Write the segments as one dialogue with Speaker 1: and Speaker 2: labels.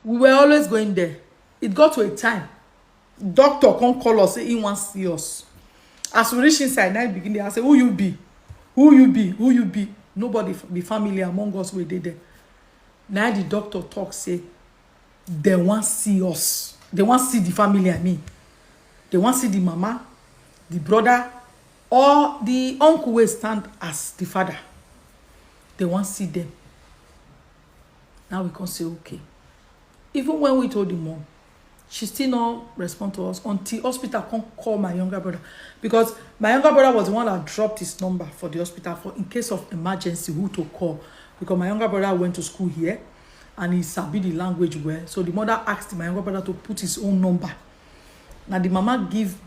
Speaker 1: We were always going there. It got to a time. Doctor come call us, say he wants to see us. As we reach inside, now begin there, I say, who you be? Who you be? Who you be? Nobody be family among us where they there. Now the doctor talk, say, they want to see us. They want to see the family, I mean. They want to see the mama, the brother, or the uncle will stand as the father. They want to see them. Now we can say, okay. Even when we told the mom, she still not respond to us until hospital can't call my younger brother. Because my younger brother was the one that dropped his number for the hospital for in case of emergency, who to call. Because my younger brother went to school here and he sabi the language well. So the mother asked my younger brother to put his own number. Now the mama give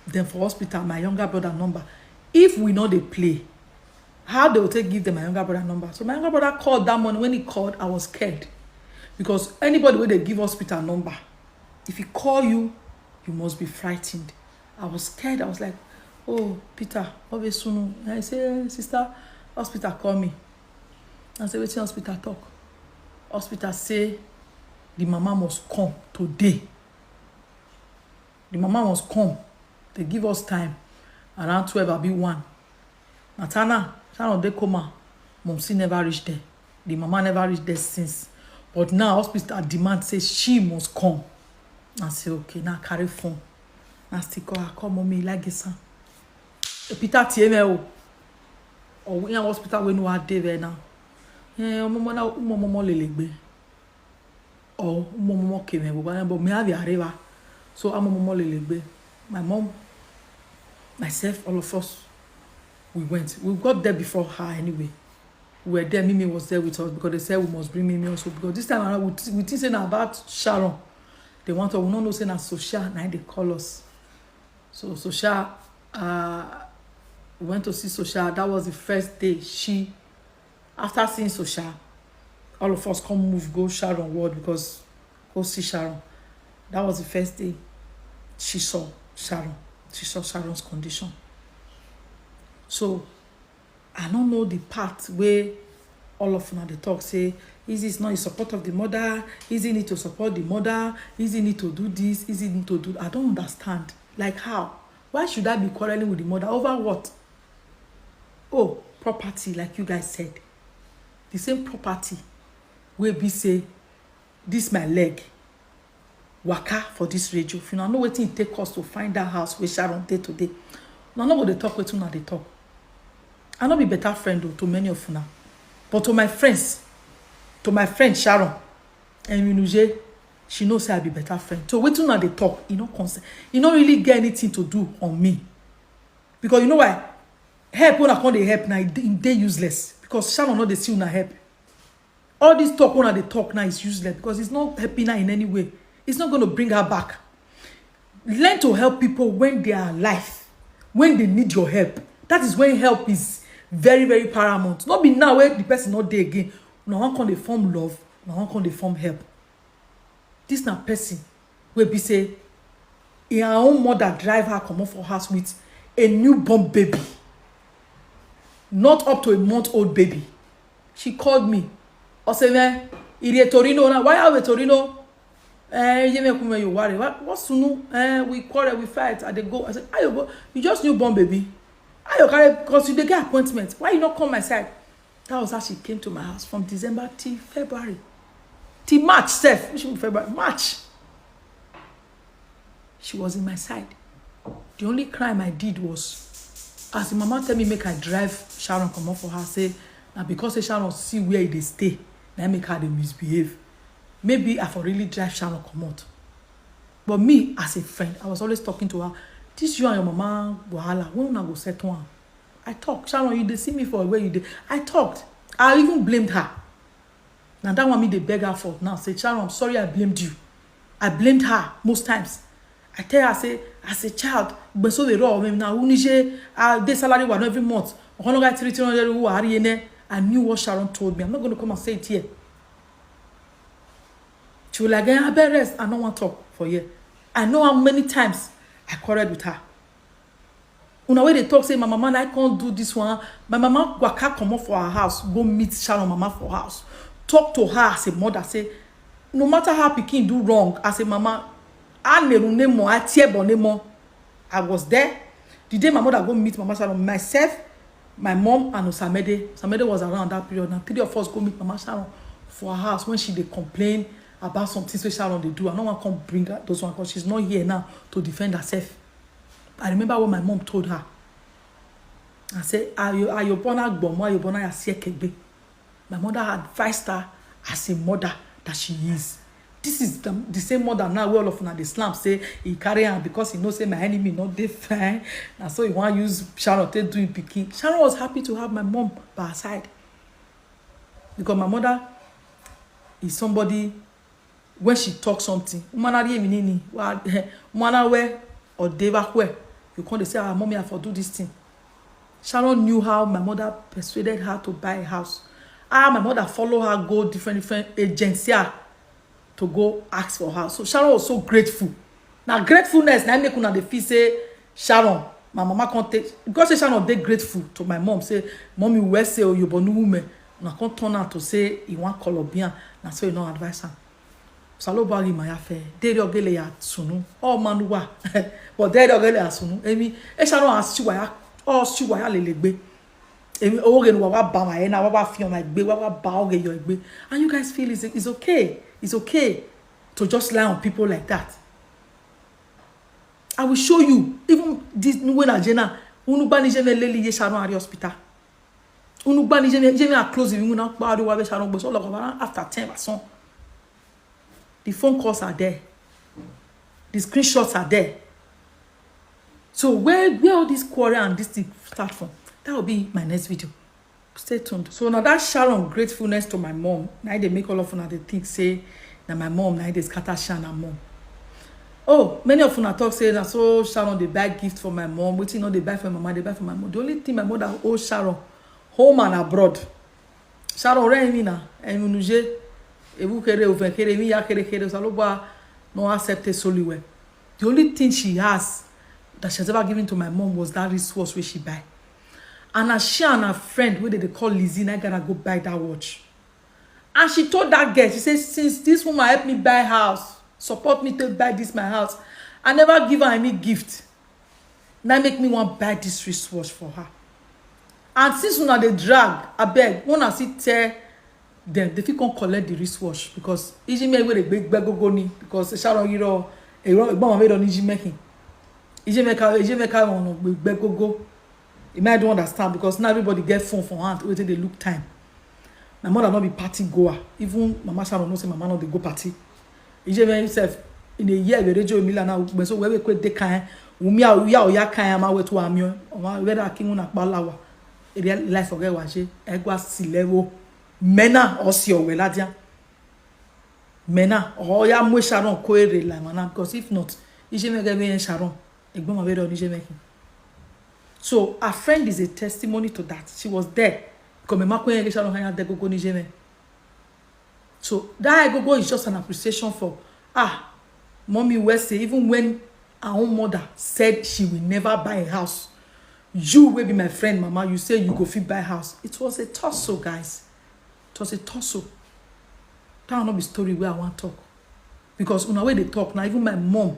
Speaker 1: them for hospital my younger brother number. If we know they play, how they will take give them my younger brother number? So my younger brother called that morning. When he called, I was scared. Because anybody where they give hospital number, if he call you, you must be frightened. I was scared. I was like, oh, Peter, always soon. I say, sister, hospital call me. I say, wait till hospital talk. Hospital say, the mama must come today. The mama must come. They give us time. Around 12, I'll be 1. Natana, Sharon they come. Momsi never reached there. The mama never reached there since. But now hospital demand says she must come. I say, okay, now carry phone. I still call mommy like this. Peter TMO. Or we in hospital we know how they now. Yeah, mama na mama lelegbe. Oh, mama came but me have arriva. So I'm mama lelegbe. My mom, myself, all of us, we went. We got there before her anyway. We were there. Mimi was there with us because they said we must bring Mimi also. Because this time around, we think saying about Sharon. They want to, we don't know saying as social. Now they call us. So social, we went to see social. That was the first day. After seeing social, all of us come move, go Sharon ward because go see Sharon. That was the first day she saw Sharon. She saw Sharon's condition. So I don't know the part where all of them they talk say, Izzy is not in support of the mother, Izzy need to support the mother, Izzy need to do this, Izzy need to do. I don't understand. Like how? Why should I be quarreling with the mother over what? Oh, property, like you guys said. The same property where be say, this my leg. Waka for this radio. If you know what it take us to find that house where Sharon did today. No, not what they talk with you now they talk. I not be better friend though, to many of you now. But to my friends, to my friend Sharon, and Minuje, she knows I be better friend. So wait till now they talk, you know, concern. You don't really get anything to do on me. Because you know why? Help when I call the help now, they useless. Because Sharon know they see una help. All this talk when they talk now is useless because it's not helping her in any way. It's not going to bring her back. Learn to help people when they are alive, when they need your help. That is when help is very, very paramount. Not be now where the person not there again. No one can they form love, no one can they form help. This na person will be say, in her own mother drive her come off for house with a newborn baby. Not up to a month-old baby. She called me. I said, man, Torino now. Why are we Torino? You worry. What soon? We quarrel, we fight, and they go. I said, Ayo, you just newborn baby. Ayo, because you get appointment. Why you not come my side? That was how she came to my house from December till February. Till March, Seth. Which February? March. She was in my side. The only crime I did was, as the mama tell me make I drive Sharon come up for her, say, now because Sharon see where they stay, now make her they misbehave. Maybe I for really drive Sharon come out. But me, as a friend, I was always talking to her. This you and your mama, wahala, when una go set one? I talked. Sharon, you did see me for where you did. I talked. I even blamed her. Now that one me they beg her for. Now say, Sharon, I'm sorry I blamed you. I blamed her most times. I tell her, say, as a child, but so they raw now they salary one every month. I knew what Sharon told me. I'm not going to come and say it here. She was like, I better rest. I don't want to talk for you. I know how many times I quarreled with her. When way they talk, say, my mama, I can't do this one. My mama waka come up for her house, go meet Sharon mama for her house. Talk to her as a mother, say, no matter how pikin do wrong as a mama, I was there. The day my mother go meet Mama Sharon, myself, my mom, and Osamede. Osamede was around that period. Now, 3 of us go meet Mama Sharon for her house when she they complain about something special on they do. I don't want to come bring her those one because she's not here now to defend herself. I remember what my mom told her. I said, my mother advised her as a mother that she is. This is the same mother now where all of the Islam say he carry her because he knows say my enemy not dey fine. And so he want to use Sharon to do picking. Sharon was happy to have my mom by her side. Because my mother is somebody, when she talks something, you can't say, ah, mommy, I for do this thing. Sharon knew how my mother persuaded her to buy a house. My mother follow her, go different agencies to go ask for her. So Sharon was so grateful. Now gratefulness, now make una dey feel say Sharon, my mama can't take, because say Sharon dey grateful to my mom. Say, mommy, where say oh you born woman? Now can't turn out to say he want Colombian. Now so you don't advise her. Salo bari my affair. Dey ogele ya sunu. Oh manuwa. But dey ogele ya sunu. Emi, Sharon as chiwaya, oh chiwaya lelegbe. Emi oge no wa ba my na wa fi on my gbe wa ba oge your gbe. And you guys feel it's okay. It's okay to just lie on people like that. I will show you. Even this when Ajena, unugba ni jeme leli ye Sharon at hospital. Unugba ni jeme a close even now. Badu wa be Sharon, but all of after 10 the phone calls are there. The screenshots are there. So where all this quarrel and this thing start from? That will be my next video. Stay tuned. So now that Sharon gratefulness to my mom, now they make all of them they think say that my mom now they scatter Sharon and mom. Oh, many of them talk say that so Sharon they buy gift for my mom. Waiting you know they buy for my mama, they buy for my mom. The only thing my mother owes Sharon, home and abroad. Sharon remi na emunuje ebu kere over kere mi ya kere saloba no accept it solely well. The only thing she has that she's ever given to my mom was that wristwatch where she buy. And as she and her friend, where they call Lizzie, I gotta go buy that watch. And she told that girl, she said, since this woman helped me buy house, support me to buy this my house, I never give her any gift. Now make me want to buy this wristwatch for her. And since una they drag, I beg, when I see tell them, they can't collect the wristwatch because Izzy make where they big go ni because Sharon Hero, a bomb made on Izzy making. Izzy make on big go. You might don't understand because now everybody get phone for hand waiting they look time. My mother not be party goer. Even Mama Sharon no say Mama not they go party. He just himself in a year we radio Milan now when so we quit the kind umia uya kind ma we to amio o whether king una palawa. E life forget wa se egwa silewo mena o si owe ladia. Mena o ya mo Sharon ko ere la mana because if not he just make be Sharon egbon ma be do ni je making. So her friend is a testimony to that. She was there. So that go is just an appreciation for mommy Wesley, even when her own mother said she will never buy a house. You will be my friend, Mama. You say you go fit buy a house. It was a tussle, guys. It was a tussle. That will not be story where I want to talk. Because on the way they talk, now even my mom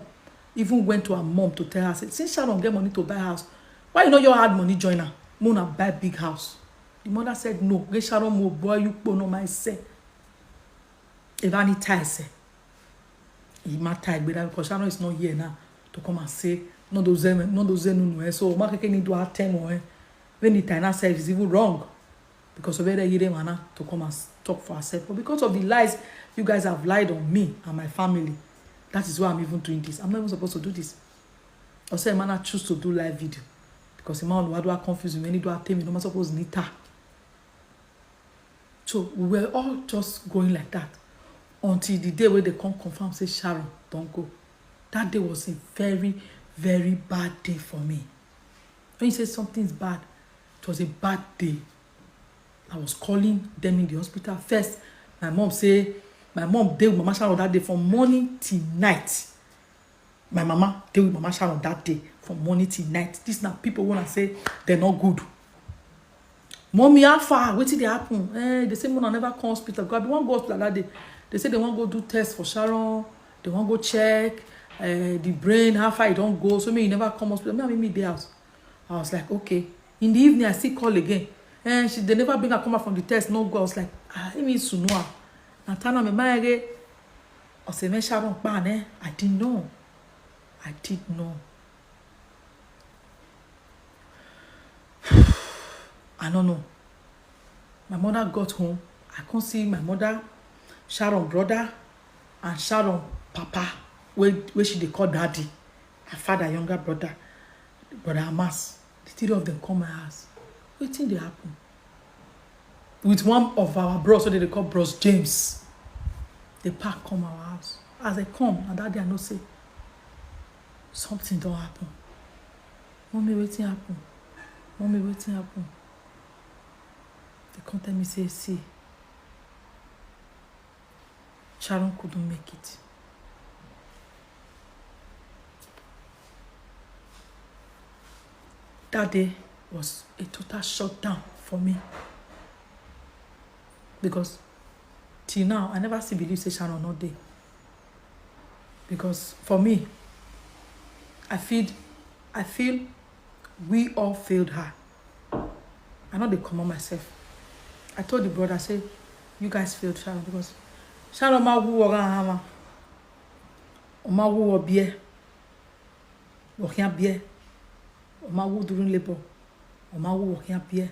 Speaker 1: even went to her mom to tell her, said, since Sharon get money to buy a house, why you know you had money joiner? Mona buy big house. The mother said no. Get Sharon mo boy you no my say. If any tie say, he might tie because Sharon is not here now to come and say no those no. So Mark can need to attend one. When the tie says is even wrong because of whether you mana to come and talk for herself. But because of the lies you guys have lied on me and my family, that is why I'm even doing this. I'm not even supposed to do this. I say man I choose to do live video. Because the man who confused me, do I tell me no matter supposed nita. So we were all just going like that until the day where they come confirm say Sharon don't go. That day was a very, very bad day for me. When you say something's bad, it was a bad day. I was calling them in the hospital first. My mom dealt with Mama Sharon that day from morning till night. My mama dealt with Mama Sharon that day from morning till night. This now people wanna say they're not good. Mommy, how far? What did they happen? They say Mona never come hospital. God, one go hospital that day. They say they want to go do test for Sharon. They want to go check the brain, how far it don't go. So me, you never come hospital. Me the house. I was like, okay. In the evening, I still call again. And they never bring her come out from the test. No go. I was like, it means Sunua. Natana me married. I said, Sharon OKPAMEN. I didn't know. I did know. I don't know. My mother got home. I can't see my mother, Sharon brother, and Sharon papa, where she they call daddy. Her father, younger brother, brother Hamas. The three of them come my house. What thing they happen? With one of our bros, so they call bros James. They pack come our house. As they come, and that day I know say something don't happen. Mommy, waiting happen. Mommy, waiting happen. They come tell me say, see, Sharon couldn't make it. That day was a total shutdown for me. Because till now, I never see believe say Sharon not there. Because for me, I feel we all failed her. I know they come on myself. I told the brother, I say, you guys failed Sharon because Sharon ma wu oga hama. O ma wu obie. O kia bie. O ma wu during labor. O ma wu o kia bie.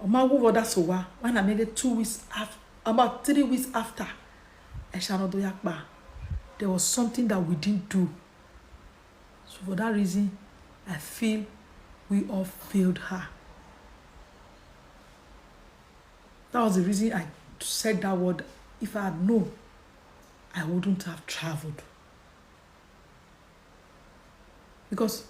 Speaker 1: O ma wu oda sowa. When I made it 2 weeks after, about 3 weeks after, Sharon do yakba. There was something that we didn't do. So for that reason, I feel we all failed her. That was the reason I said that word. If I had known, I wouldn't have traveled. Because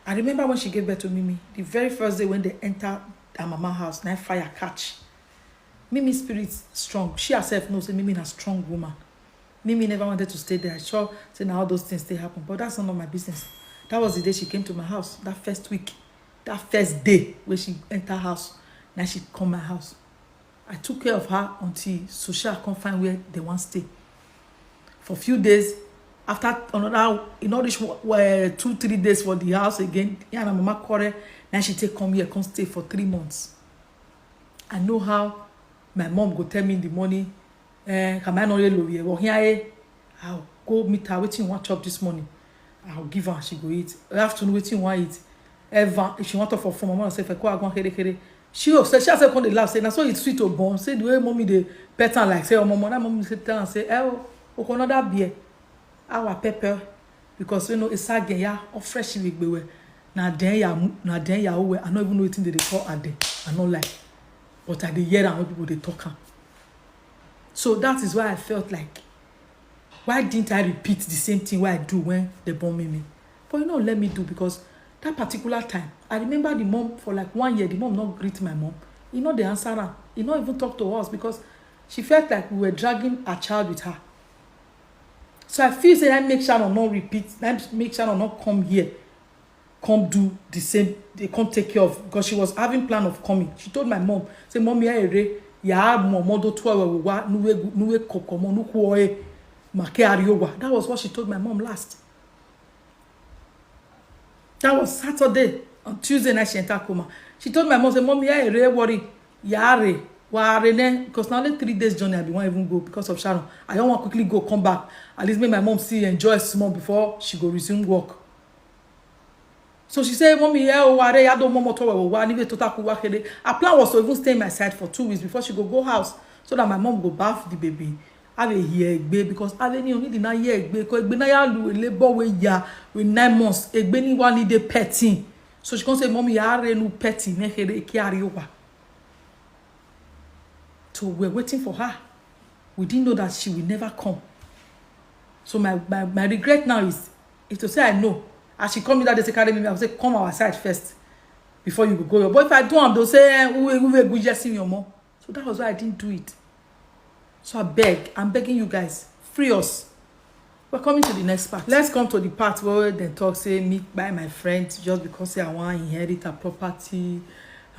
Speaker 1: I remember when she gave birth to Mimi, the very first day when they entered her mama's house, night fire catch. Mimi's spirit strong. She herself knows that Mimi is a strong woman. Mimi never wanted to stay there. I sure say now all those things they happen, but that's none of my business. That was the day she came to my house. That first week, that first day when she entered house. Now she come my house. I took care of her until social can't find where they want to stay. For a few days, after another, this 2-3 days for the house again. Yeah, and mama quarrel. Now she come here, come stay for 3 months. I know how my mom go tell me in the morning, come I not here. Well, here I'll go meet her. Waiting want chop this morning. I'll give her. She go eat. Afternoon waiting want eat. Ever if she want to for mama say if I go here. She said come the laugh say na so it's sweet to born. Say the way mommy the better like say mama that mommy say tell and say another beer our pepper because you know it's again ya or fresh week be na den ya we I don't even know wetin they call ade I no like but I dey hear am when people they talk am. So that is why I felt like why didn't I repeat the same thing what I do when they born me? But you know let me do because that particular time, I remember the mom for like 1 year. The mom not greet my mom. You know the answer her. He not even talk to us because she felt like we were dragging a child with her. So I feel say I make sure not repeat. I make sure not come here, come do the same. They come take care of because she was having plan of coming. She told my mom, say mommy ya modo wa nuwe kokomo nukuoe make ariowa. That was what she told my mom last. That was Saturday. On Tuesday night, she entered coma. She told my mom, say, mommy, I worry. Yare. Because now only 3 days journey, I won't even go because of Sharon. I don't want to quickly go, come back. At least make my mom see, enjoy small before she go resume work. So she said, mommy, I don't want to her plan was to even stay in my side for 2 weeks before she go house. So that my mom go bath the baby. Have a year because have any only did not year because egbe na ya lu labor we ya with 9 months egbe ni one need petting. So she can say mommy ya renu petting me here kiari over. So we're waiting for her. We didn't know that she will never come. So my regret now is to say I know. As she come in that they say carry me, I will say come our side first before you go. But if I don't, they'll say we will just see your mom. So that was why I didn't do it. So I'm begging you guys, free us. We're coming to the next part. Let's come to the part where they talk, say, me by my friend just because say I want to inherit a property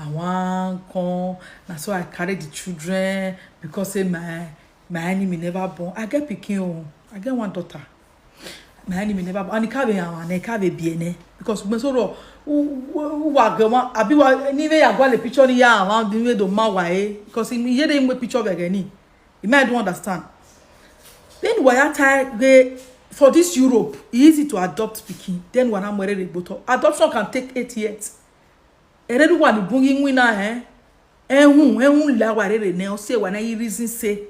Speaker 1: I want come. Now so I carry the children because say my enemy never born. I get pikin. I get one daughter. My enemy never born. And it can't be bien because when so who abi wa ni we agwa le picture ni ya around the way do ma wa because he hear them picture again. You might don't understand. Then why for this Europe, easy to adopt pikin. Then when I'm ready to adoption can take 8 years. Eredu wa ni bungi wina ehun la wa rere ne o say when I reason say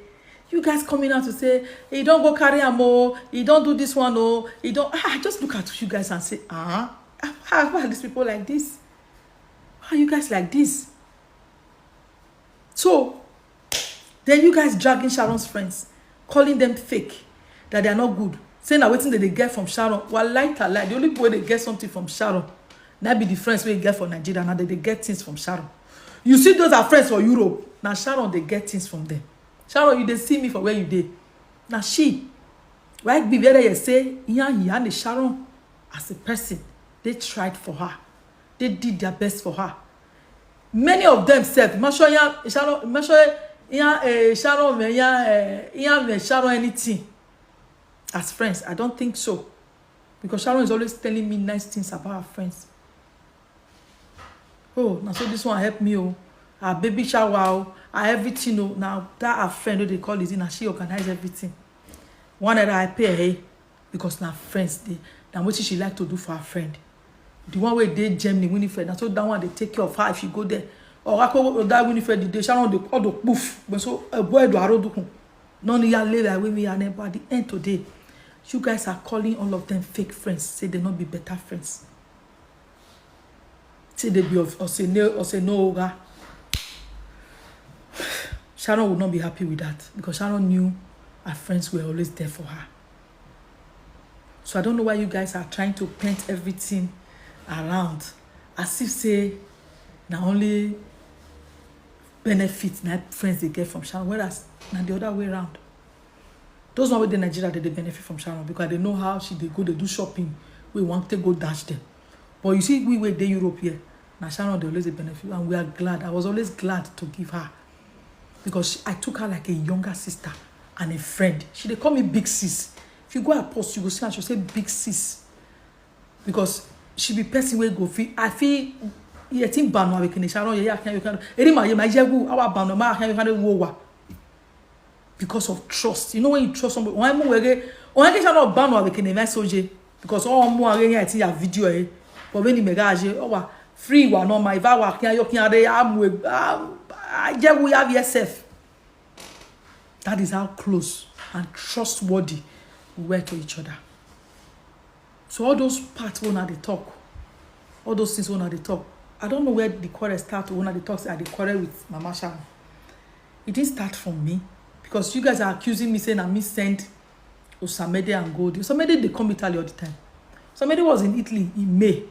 Speaker 1: you guys coming out to say you don't go carry am o, you don't do this one o, you don't just look at you guys and say why are these people like this? Why are you guys like this? So then you guys dragging Sharon's friends, calling them fake, that they are not good, saying that waiting that they get from Sharon. Well, like the only way they get something from Sharon, that be the friends we get from Nigeria. Now they get things from Sharon. You see, those are friends for Europe. Now Sharon, they get things from them. Sharon, you they see me for where you did. Now she, right? Be very you say, yeah, Sharon as a person, they tried for her, they did their best for her. Many of them said, Sharon, Sharon anything as friends. I don't think so, because Sharon is always telling me nice things about her friends. Oh, now so this one help me, oh, our baby shower, oh, our everything, oh. Now that our friend, they call it, now she organize everything. One that I pay her because now friends, they now what she like to do for her friend. The one where they Germany Winifred, now so that one they take care of her if she go there. Or I call that Winifred, they Sharon the all the poof, but so a boy do arodu. None year later with me and by the end today, you guys are calling all of them fake friends. Say they not be better friends. Say they be or say no. Sharon would not be happy with that because Sharon knew her friends were always there for her. So I don't know why you guys are trying to paint everything around as if say now only benefits that friends they get from Sharon, whereas now the other way around. Those one with the Nigeria they benefit from Sharon because they know how they go, they do shopping. We want to go dash them. But you see, we were the Europe here. Now Sharon they always benefit, and we are glad. I was always glad to give her because I took her like a younger sister and a friend. She they call me Big Sis. If you go at post, you go see her, she'll say Big Sis because she be person where go feel. I feel yeah, think banu we can Sharon yeah can you can. Eri ma ye ma jegu our banu ma can you can wo because of trust. You know when you trust somebody, why mo wege on get Sharon banu we can message because all mo again I see your video eh. But when you megage oh free wa no my va wa can you can dey am we jegu have yourself. That is how close and trustworthy we were to each other. So all those parts when they talk, all those things when they talk, I don't know where the quarrel started when they talk. I the quarrel with Mama Sharon. It didn't start from me because you guys are accusing me saying I sent Osamede and Goldie. Osamede they come Italy all the time. Osamede was in Italy in May.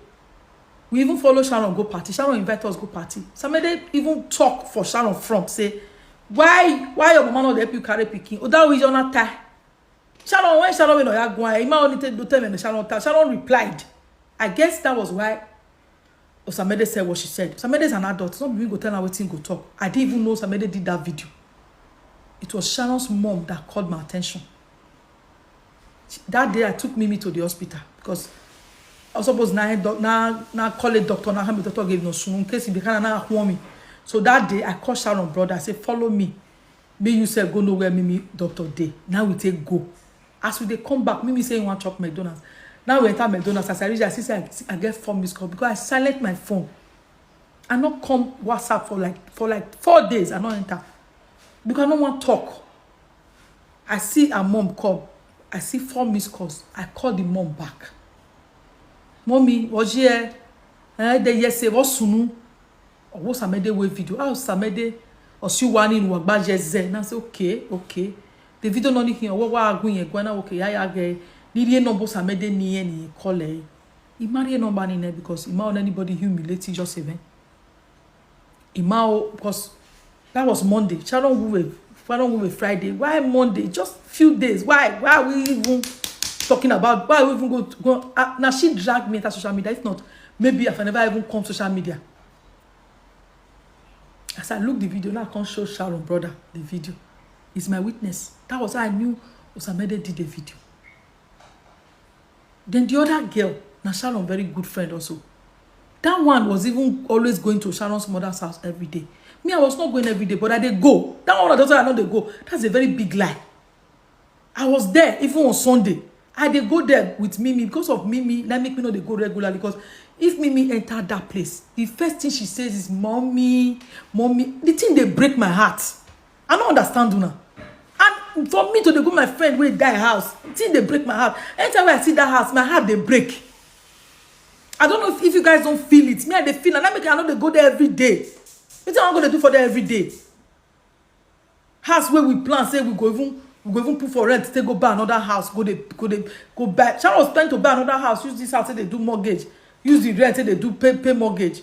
Speaker 1: We even follow Sharon go party. Sharon invite us go party. Osamede even talk for Sharon front say why your mama not help you carry pikin? Oh that was not tie. Sharon when Sharon no ya go ima only do tell me Sharon tie. Sharon replied. I guess that was why Osamede said what she said. Osamede is an adult. Some people go tell her wetin go talk. I didn't even know Osamede did that video. It was Sharon's mom that called my attention. That day I took Mimi to the hospital because I was supposed now call a doctor. Now the doctor gave no soon in case he became now warn me. So that day I called Sharon brother. I said follow me. Me you said go nowhere. Mimi doctor day. Now we take go. As we they come back, Mimi say you want chop McDonald's. Now we enter McDonald's. As I reach, I see I get 4 missed calls because I silent my phone. I not come WhatsApp for like 4 days. I not enter because I don't want to talk. I see a mom call. I see 4 missed calls. I call the mom back. Mommy, was here? They yes say what's sunu? Or what's Samede way video? How Samede or she one in Wagbaje Z? Now say okay. The video not here. What going? Gwana okay? Ya get. Niye no boss Samede ni call eh. Imari no bani ne because ima anybody humiliate just even. Ima because that was Monday. Sharon we Friday. Why Monday? Just few days. Why are we even talking about? Why we even go? Now she dragged me into social media. If not, maybe if I never even come social media. As I look the video, now I can't show Sharon brother the video. He's my witness. That was how I knew Osamede did the video. Then the other girl, now Sharon, very good friend also. That one was even always going to Sharon's mother's house every day. Me, I was not going every day, but I did go. That one, I don't know they go. That's a very big lie. I was there even on Sunday. I did go there with Mimi. Because of Mimi, that make me know they go regularly. Because if Mimi entered that place, the first thing she says is, Mommy, Mommy. The thing, they break my heart. I don't understand, Una. And for me to go my friend where die house, the thing, they break my heart. Anytime I see that house, my heart, they break. I don't know if you guys don't feel it. Me, I feel, and I know they go there every day. What am I going to do for them every day? House where we plan, say we go even put for rent, they go buy another house, go buy. Sharon was planning to buy another house, use this house, say they do mortgage, use the rent, say they do pay mortgage.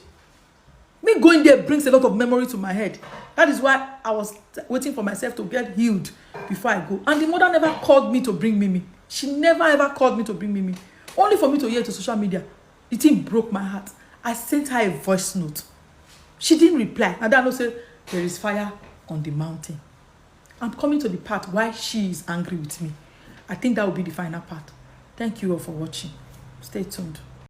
Speaker 1: Me going there brings a lot of memory to my head. That is why I was waiting for myself to get healed before I go. And the mother never called me to bring Mimi. She never ever called me to bring Mimi. Only for me to hear it to social media. The thing broke my heart. I sent her a voice note. She didn't reply. And then I say, there is fire on the mountain. I'm coming to the part why she is angry with me. I think that will be the final part. Thank you all for watching. Stay tuned.